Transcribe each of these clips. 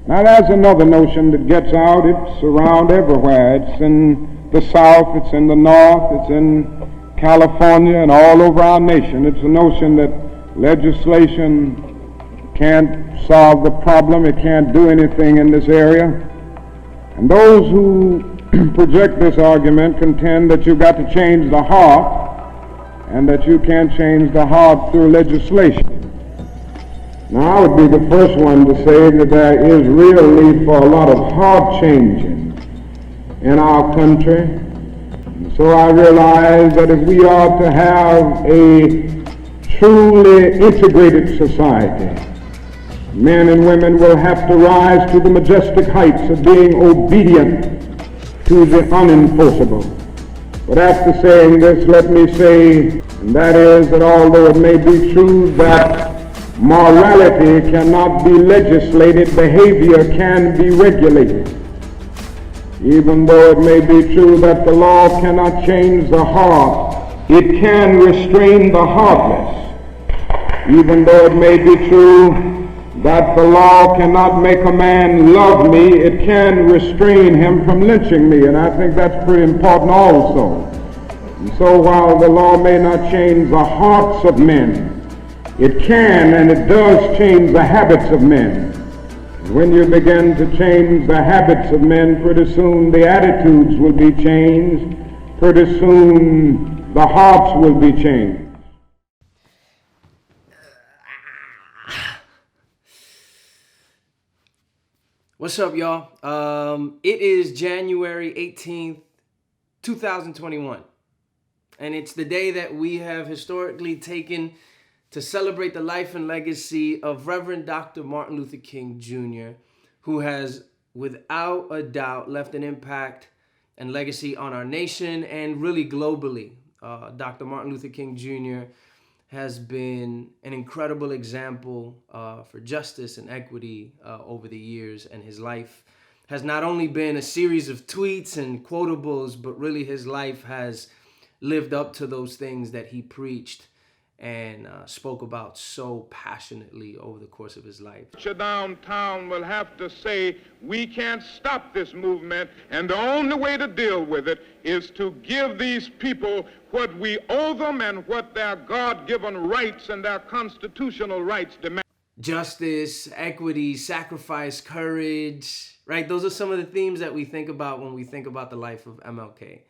Now there's another notion that gets out. It's around everywhere. It's in the South, it's in the North, it's in California and all over our nation. It's a notion that legislation can't solve the problem. It can't do anything in this area. And those who project this argument contend that you've got to change the heart and that you can't change the heart through legislation. Now, I would be the first one to say that there is real need for a lot of heart changing in our country. And so I realize that if we are to have a truly integrated society, men and women will have to rise to the majestic heights of being obedient to the unenforceable. But after saying this, let me say, and that is that although it may be true that morality cannot be legislated, behavior can be regulated. Even though it may be true that the law cannot change the heart, it can restrain the heartless. Even though it may be true that the law cannot make a man love me, it can restrain him from lynching me, and I think that's pretty important also. And so while the law may not change the hearts of men, it can and it does change the habits of men. And when you begin to change the habits of men, pretty soon the attitudes will be changed, pretty soon the hearts will be changed. What's up, y'all? It is January 18th, 2021. And it's the day that we have historically taken to celebrate the life and legacy of Reverend Dr. Martin Luther King Jr., who has, without a doubt, left an impact and legacy on our nation and really globally. Dr. Martin Luther King Jr. has been an incredible example for justice and equity over the years, and his life has not only been a series of tweets and quotables, but really his life has lived up to those things that he preached and spoke about so passionately over the course of his life. Downtown will have to say, we can't stop this movement, and the only way to deal with it is to give these people what we owe them and what their God-given rights and their constitutional rights demand. Justice, equity, sacrifice, courage, right? Those are some of the themes that we think about when we think about the life of MLK.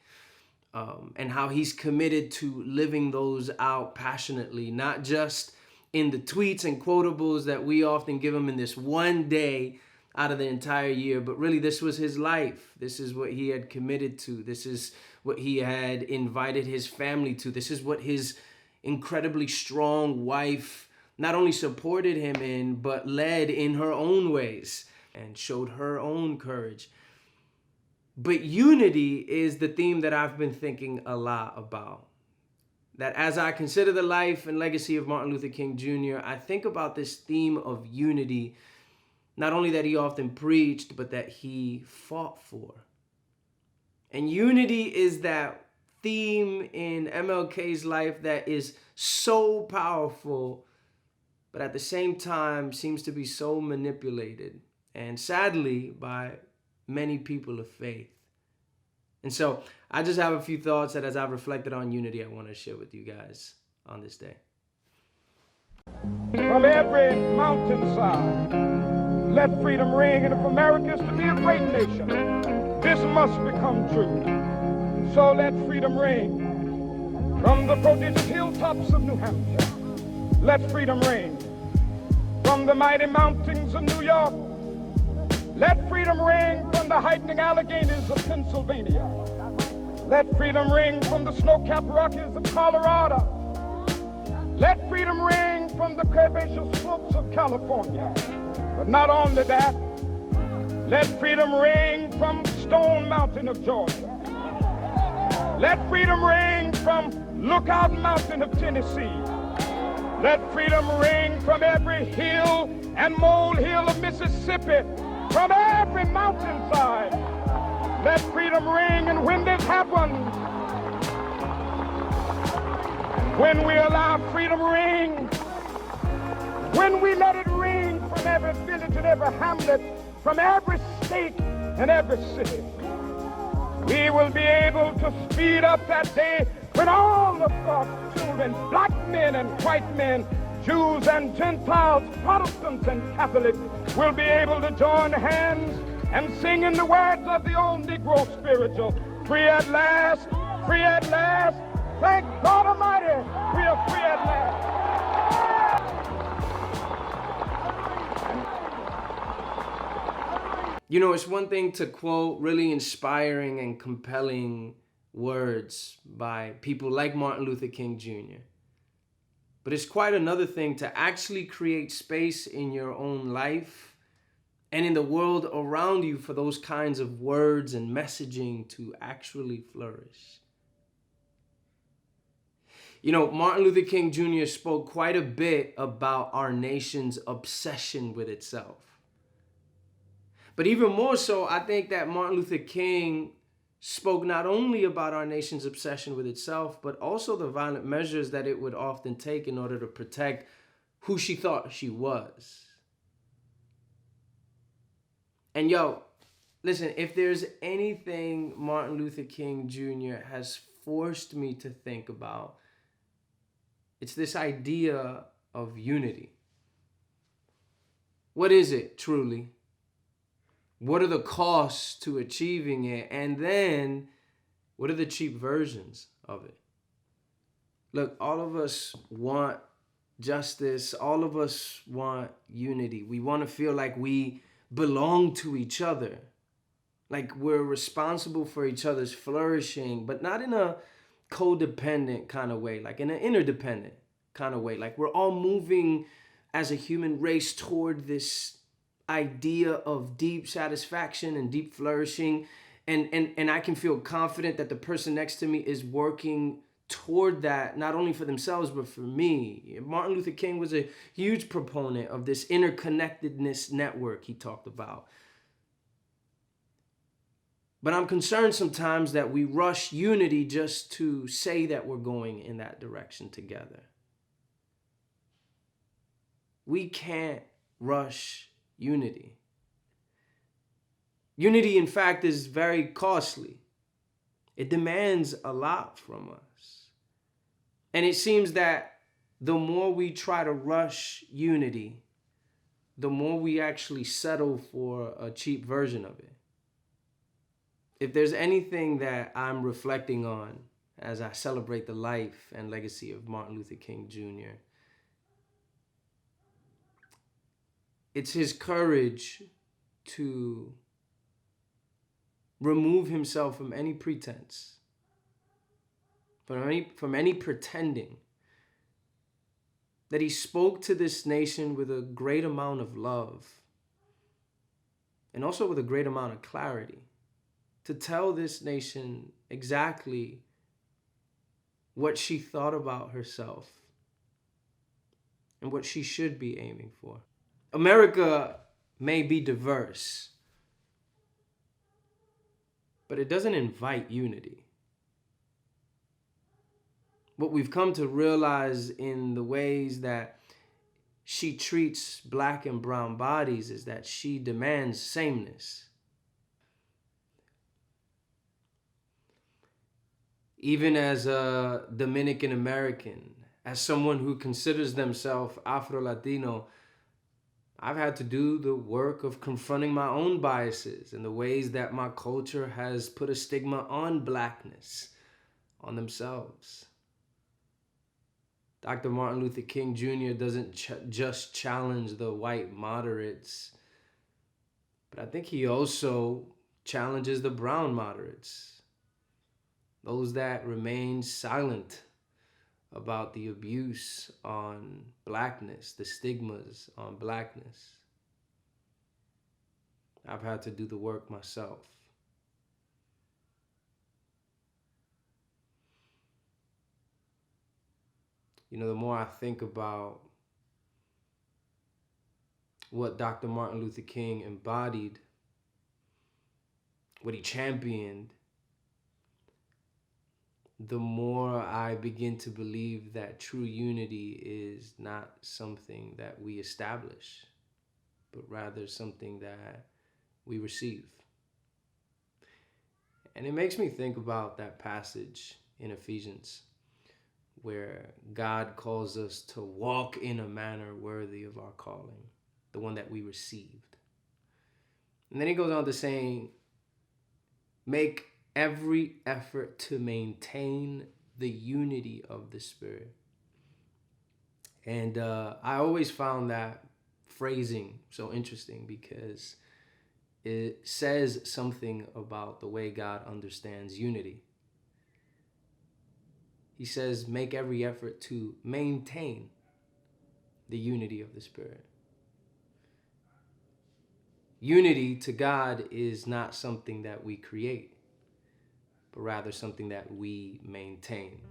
And how he's committed to living those out passionately, not just in the tweets and quotables that we often give him in this one day out of the entire year, but really this was his life. This is what he had committed to. This is what he had invited his family to. This is what his incredibly strong wife not only supported him in, but led in her own ways and showed her own courage. But unity is the theme that I've been thinking a lot about. That as I consider the life and legacy of Martin Luther King Jr., I think about this theme of unity, not only that he often preached, but that he fought for. And unity is that theme in MLK's life that is so powerful, but at the same time seems to be so manipulated, and sadly by many people of faith. And so I just have a few thoughts that as I've reflected on unity, I want to share with you guys on this day. From every mountainside, let freedom ring, and if America is to be a great nation, this must become true. So let freedom ring from the prodigious hilltops of New Hampshire. Let freedom ring from the mighty mountains of New York. Let freedom ring from the heightening Alleghanies of Pennsylvania. Let freedom ring from the snow-capped Rockies of Colorado. Let freedom ring from the curvaceous slopes of California. But not only that, let freedom ring from Stone Mountain of Georgia. Let freedom ring from Lookout Mountain of Tennessee. Let freedom ring from every hill and molehill of Mississippi. From every mountainside, let freedom ring, and when this happens, when we allow freedom ring, when we let it ring from every village and every hamlet, from every state and every city. We will be able to speed up that day when all of God's children, black men and white men, Jews and Gentiles, Protestants and Catholics, will be able to join hands and sing in the words of the old Negro spiritual, free at last, free at last. Thank God Almighty, we are free at last. You know, it's one thing to quote really inspiring and compelling words by people like Martin Luther King Jr. But it's quite another thing to actually create space in your own life and in the world around you for those kinds of words and messaging to actually flourish. You know, Martin Luther King Jr. spoke quite a bit about our nation's obsession with itself. But even more so, I think that Martin Luther King spoke not only about our nation's obsession with itself, but also the violent measures that it would often take in order to protect who she thought she was. And yo, listen, if there's anything Martin Luther King Jr. has forced me to think about, it's this idea of unity. What is it truly? What are the costs to achieving it? And then, what are the cheap versions of it? Look, all of us want justice. All of us want unity. We want to feel like we belong to each other, like we're responsible for each other's flourishing, but not in a codependent kind of way, like in an interdependent kind of way. Like we're all moving as a human race toward this idea of deep satisfaction and deep flourishing. And I can feel confident that the person next to me is working toward that, not only for themselves, but for me. Martin Luther King was a huge proponent of this interconnectedness network he talked about. But I'm concerned sometimes that we rush unity just to say that we're going in that direction together. We can't rush unity. Unity, in fact, is very costly. It demands a lot from us. And it seems that the more we try to rush unity, the more we actually settle for a cheap version of it. If there's anything that I'm reflecting on as I celebrate the life and legacy of Martin Luther King Jr., it's his courage to remove himself from any pretense, from any pretending, that he spoke to this nation with a great amount of love and also with a great amount of clarity, to tell this nation exactly what she thought about herself and what she should be aiming for. America may be diverse, but it doesn't invite unity. What we've come to realize in the ways that she treats black and brown bodies is that she demands sameness. Even as a Dominican American, as someone who considers themselves Afro-Latino, I've had to do the work of confronting my own biases and the ways that my culture has put a stigma on blackness, on themselves. Dr. Martin Luther King Jr. doesn't just challenge the white moderates, but I think he also challenges the brown moderates, those that remain silent about the abuse on blackness, the stigmas on blackness. I've had to do the work myself. You know, the more I think about what Dr. Martin Luther King embodied, what he championed, the more I begin to believe that true unity is not something that we establish, but rather something that we receive. And it makes me think about that passage in Ephesians where God calls us to walk in a manner worthy of our calling, the one that we received. And then he goes on to saying, make every effort to maintain the unity of the Spirit. And I always found that phrasing so interesting because it says something about the way God understands unity. He says, make every effort to maintain the unity of the Spirit. Unity to God is not something that we create, but rather something that we maintain.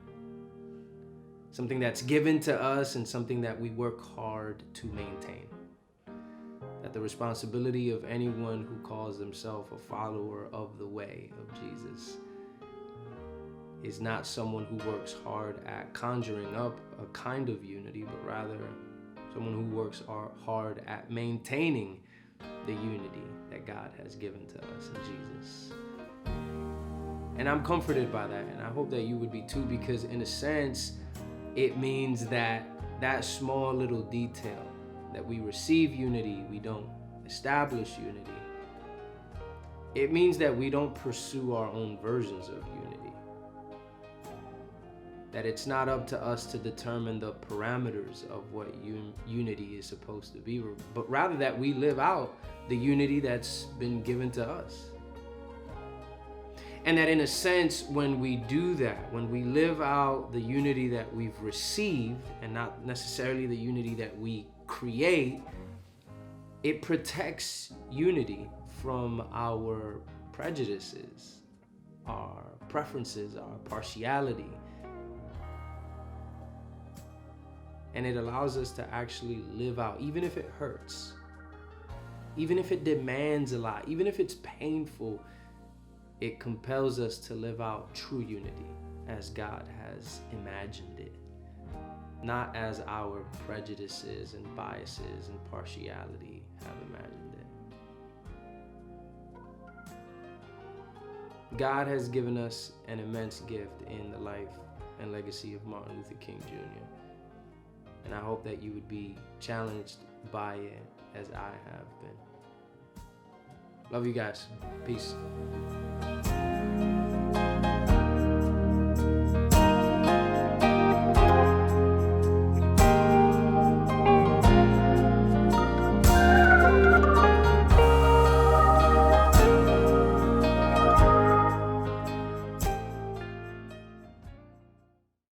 Something that's given to us and something that we work hard to maintain. That the responsibility of anyone who calls themselves a follower of the way of Jesus is not someone who works hard at conjuring up a kind of unity, but rather someone who works hard at maintaining the unity that God has given to us in Jesus. And I'm comforted by that, and I hope that you would be too, because in a sense, it means that that small little detail, that we receive unity, we don't establish unity. It means that we don't pursue our own versions of unity. That it's not up to us to determine the parameters of what unity is supposed to be, but rather that we live out the unity that's been given to us. And that in a sense, when we do that, when we live out the unity that we've received and not necessarily the unity that we create, it protects unity from our prejudices, our preferences, our partiality. And it allows us to actually live out, even if it hurts, even if it demands a lot, even if it's painful, it compels us to live out true unity as God has imagined it, not as our prejudices and biases and partiality have imagined it. God has given us an immense gift in the life and legacy of Martin Luther King Jr. And I hope that you would be challenged by it as I have been. Love you guys. Peace.